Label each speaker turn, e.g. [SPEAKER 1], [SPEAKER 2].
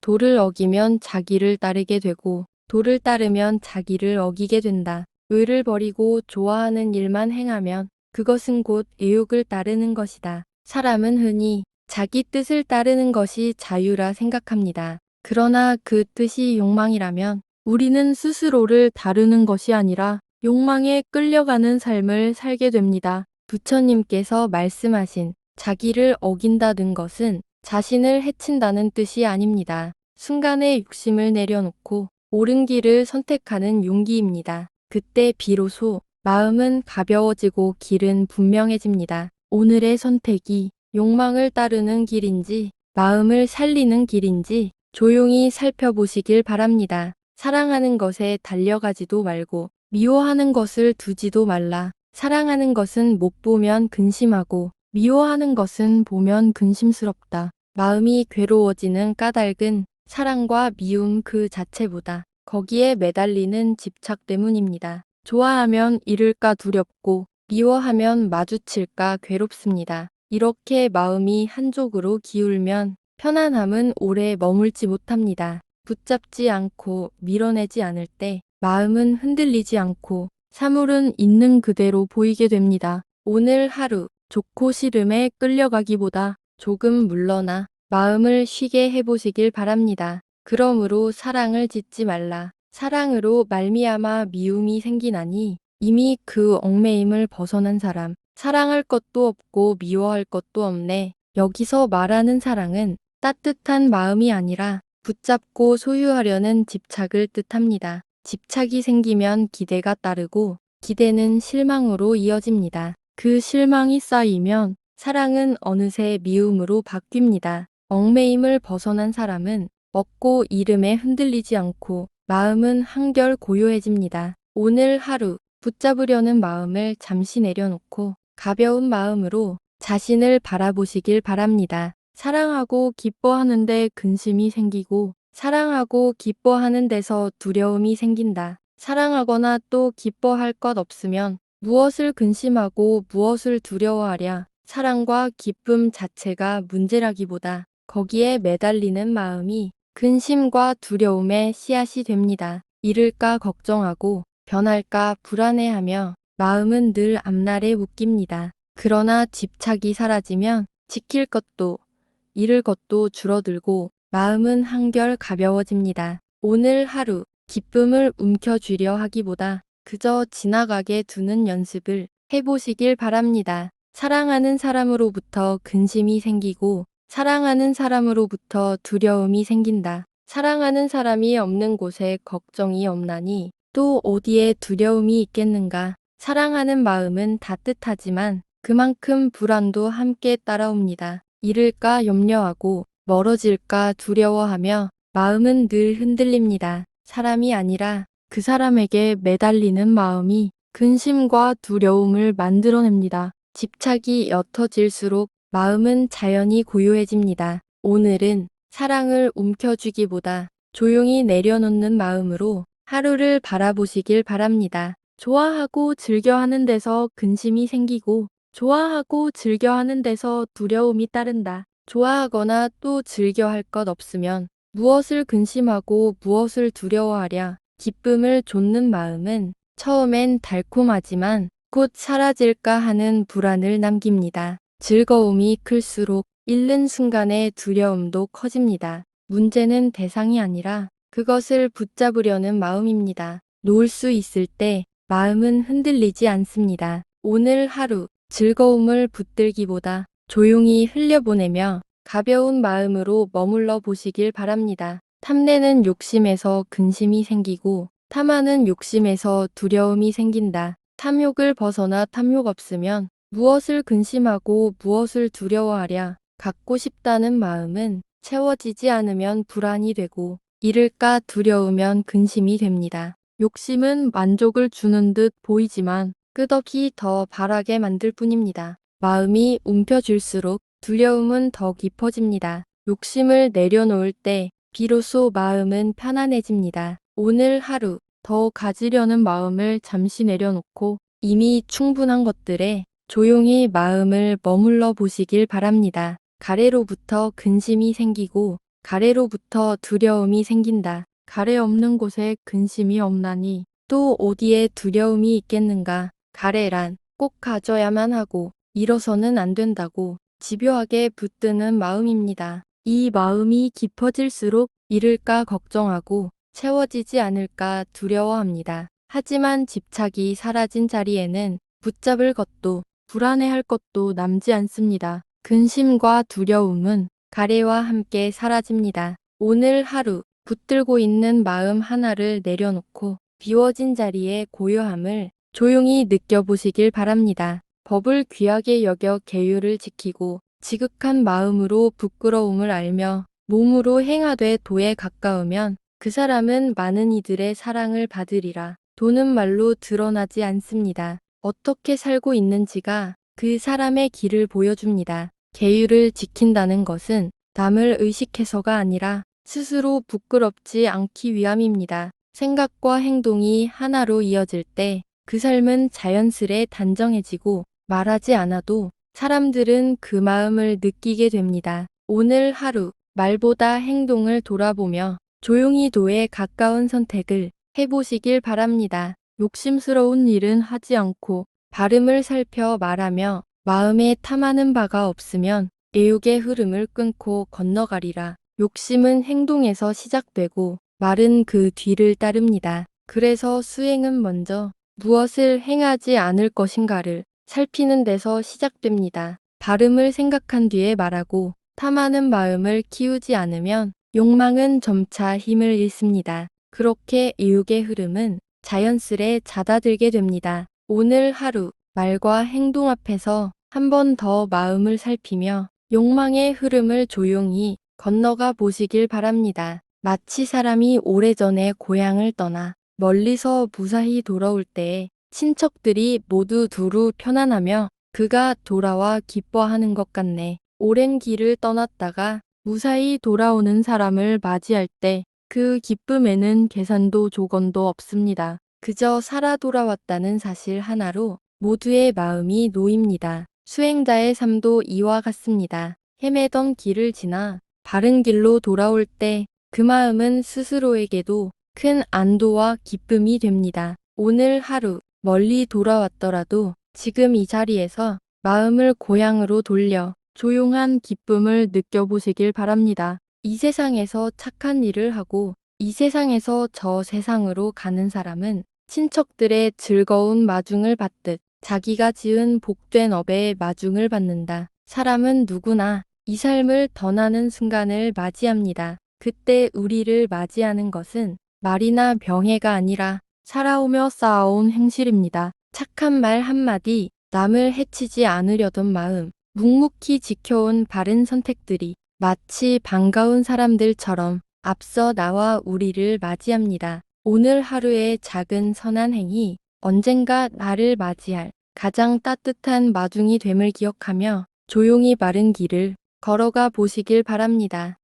[SPEAKER 1] 도를 어기면 자기를 따르게 되고 도를 따르면 자기를 어기게 된다. 의를 버리고 좋아하는 일만 행하면 그것은 곧 의욕을 따르는 것이다. 사람은 흔히 자기 뜻을 따르는 것이 자유라 생각합니다. 그러나 그 뜻이 욕망이라면 우리는 스스로를 다루는 것이 아니라 욕망에 끌려가는 삶을 살게 됩니다. 부처님께서 말씀하신 자기를 어긴다는 것은 자신을 해친다는 뜻이 아닙니다. 순간의 욕심을 내려놓고 옳은 길을 선택하는 용기입니다. 그때 비로소 마음은 가벼워지고 길은 분명해집니다. 오늘의 선택이 욕망을 따르는 길인지 마음을 살리는 길인지 조용히 살펴보시길 바랍니다. 사랑하는 것에 달려가지도 말고 미워하는 것을 두지도 말라. 사랑하는 것은 못 보면 근심하고 미워하는 것은 보면 근심스럽다. 마음이 괴로워지는 까닭은 사랑과 미움 그 자체보다 거기에 매달리는 집착 때문입니다. 좋아하면 잃을까 두렵고 미워하면 마주칠까 괴롭습니다. 이렇게 마음이 한쪽으로 기울면 편안함은 오래 머물지 못합니다. 붙잡지 않고 밀어내지 않을 때 마음은 흔들리지 않고 사물은 있는 그대로 보이게 됩니다. 오늘 하루 좋고 싫음에 끌려가기보다 조금 물러나 마음을 쉬게 해보시길 바랍니다. 그러므로 사랑을 짓지 말라. 사랑으로 말미암아 미움이 생기나니 이미 그 얽매임을 벗어난 사람, 사랑할 것도 없고 미워할 것도 없네. 여기서 말하는 사랑은 따뜻한 마음이 아니라 붙잡고 소유하려는 집착을 뜻합니다. 집착이 생기면 기대가 따르고 기대는 실망으로 이어집니다. 그 실망이 쌓이면 사랑은 어느새 미움으로 바뀝니다. 얽매임을 벗어난 사람은 먹고 이름에 흔들리지 않고 마음은 한결 고요해집니다. 오늘 하루 붙잡으려는 마음을 잠시 내려놓고 가벼운 마음으로 자신을 바라보시길 바랍니다. 사랑하고 기뻐하는데 근심이 생기고 사랑하고 기뻐하는 데서 두려움이 생긴다. 사랑하거나 또 기뻐할 것 없으면 무엇을 근심하고 무엇을 두려워하랴. 사랑과 기쁨 자체가 문제라기보다 거기에 매달리는 마음이 근심과 두려움의 씨앗이 됩니다. 잃을까 걱정하고 변할까 불안해하며 마음은 늘 앞날에 묶입니다. 그러나 집착이 사라지면 지킬 것도 잃을 것도 줄어들고 마음은 한결 가벼워집니다. 오늘 하루 기쁨을 움켜쥐려 하기보다 그저 지나가게 두는 연습을 해보시길 바랍니다. 사랑하는 사람으로부터 근심이 생기고 사랑하는 사람으로부터 두려움이 생긴다. 사랑하는 사람이 없는 곳에 걱정이 없나니 또 어디에 두려움이 있겠는가. 사랑하는 마음은 따뜻하지만 그만큼 불안도 함께 따라옵니다. 잃을까 염려하고 멀어질까 두려워하며 마음은 늘 흔들립니다. 사람이 아니라 그 사람에게 매달리는 마음이 근심과 두려움을 만들어냅니다. 집착이 옅어질수록 마음은 자연히 고요해집니다. 오늘은 사랑을 움켜쥐기보다 조용히 내려놓는 마음으로 하루를 바라보시길 바랍니다. 좋아하고 즐겨하는 데서 근심이 생기고 좋아하고 즐겨하는 데서 두려움이 따른다. 좋아하거나 또 즐겨할 것 없으면 무엇을 근심하고 무엇을 두려워하랴. 기쁨을 좇는 마음은 처음엔 달콤하지만 곧 사라질까 하는 불안을 남깁니다. 즐거움이 클수록 잃는 순간의 두려움도 커집니다. 문제는 대상이 아니라 그것을 붙잡으려는 마음입니다. 놓을 수 있을 때 마음은 흔들리지 않습니다. 오늘 하루 즐거움을 붙들기보다 조용히 흘려보내며 가벼운 마음으로 머물러 보시길 바랍니다. 탐내는 욕심에서 근심이 생기고 탐하는 욕심에서 두려움이 생긴다. 탐욕을 벗어나 탐욕 없으면 무엇을 근심하고 무엇을 두려워하랴. 갖고 싶다는 마음은 채워지지 않으면 불안이 되고 잃을까 두려우면 근심이 됩니다. 욕심은 만족을 주는 듯 보이지만 끝없이 더 바라게 만들 뿐입니다. 마음이 움켜쥘수록 두려움은 더 깊어집니다. 욕심을 내려놓을 때 비로소 마음은 편안해집니다. 오늘 하루 더 가지려는 마음을 잠시 내려놓고 이미 충분한 것들에 조용히 마음을 머물러 보시길 바랍니다. 가래로부터 근심이 생기고 가래로부터 두려움이 생긴다. 가래 없는 곳에 근심이 없나니 또 어디에 두려움이 있겠는가. 가래란 꼭 가져야만 하고 잃어서는 안 된다고 집요하게 붙드는 마음입니다. 이 마음이 깊어질수록 잃을까 걱정하고 채워지지 않을까 두려워합니다. 하지만 집착이 사라진 자리에는 붙잡을 것도 불안해할 것도 남지 않습니다. 근심과 두려움은 가래와 함께 사라집니다. 오늘 하루 붙들고 있는 마음 하나를 내려놓고 비워진 자리의 고요함을 조용히 느껴보시길 바랍니다. 법을 귀하게 여겨 계율을 지키고 지극한 마음으로 부끄러움을 알며 몸으로 행하되 도에 가까우면 그 사람은 많은 이들의 사랑을 받으리라. 도는 말로 드러나지 않습니다. 어떻게 살고 있는지가 그 사람의 길을 보여줍니다. 계율을 지킨다는 것은 남을 의식해서가 아니라 스스로 부끄럽지 않기 위함입니다. 생각과 행동이 하나로 이어질 때 그 삶은 자연스레 단정해지고 말하지 않아도 사람들은 그 마음을 느끼게 됩니다. 오늘 하루 말보다 행동을 돌아보며 조용히 도에 가까운 선택을 해보시길 바랍니다. 욕심스러운 일은 하지 않고 발음을 살펴 말하며 마음에 탐하는 바가 없으면 애욕의 흐름을 끊고 건너가리라. 욕심은 행동에서 시작되고 말은 그 뒤를 따릅니다. 그래서 수행은 먼저 무엇을 행하지 않을 것인가를 살피는 데서 시작됩니다. 발음을 생각한 뒤에 말하고 탐하는 마음을 키우지 않으면 욕망은 점차 힘을 잃습니다. 그렇게 애욕의 흐름은 자연스레 잦아들게 됩니다. 오늘 하루 말과 행동 앞에서 한 번 더 마음을 살피며 욕망의 흐름을 조용히 건너가 보시길 바랍니다. 마치 사람이 오래전에 고향을 떠나 멀리서 무사히 돌아올 때에 친척들이 모두 두루 편안하며 그가 돌아와 기뻐하는 것 같네. 오랜 길을 떠났다가 무사히 돌아오는 사람을 맞이할 때 그 기쁨에는 계산도 조건도 없습니다. 그저 살아 돌아왔다는 사실 하나로 모두의 마음이 놓입니다. 수행자의 삶도 이와 같습니다. 헤매던 길을 지나 바른 길로 돌아올 때 그 마음은 스스로에게도 큰 안도와 기쁨이 됩니다. 오늘 하루 멀리 돌아왔더라도 지금 이 자리에서 마음을 고향으로 돌려 조용한 기쁨을 느껴보시길 바랍니다. 이 세상에서 착한 일을 하고 이 세상에서 저 세상으로 가는 사람은 친척들의 즐거운 마중을 받듯 자기가 지은 복된 업의 마중을 받는다. 사람은 누구나 이 삶을 떠나는 순간을 맞이합니다. 그때 우리를 맞이하는 것은 말이나 병해가 아니라 살아오며 쌓아온 행실입니다. 착한 말 한마디, 남을 해치지 않으려던 마음, 묵묵히 지켜온 바른 선택들이 마치 반가운 사람들처럼 앞서 나와 우리를 맞이합니다. 오늘 하루의 작은 선한 행위, 언젠가 나를 맞이할 가장 따뜻한 마중이 됨을 기억하며 조용히 바른 길을 걸어가 보시길 바랍니다.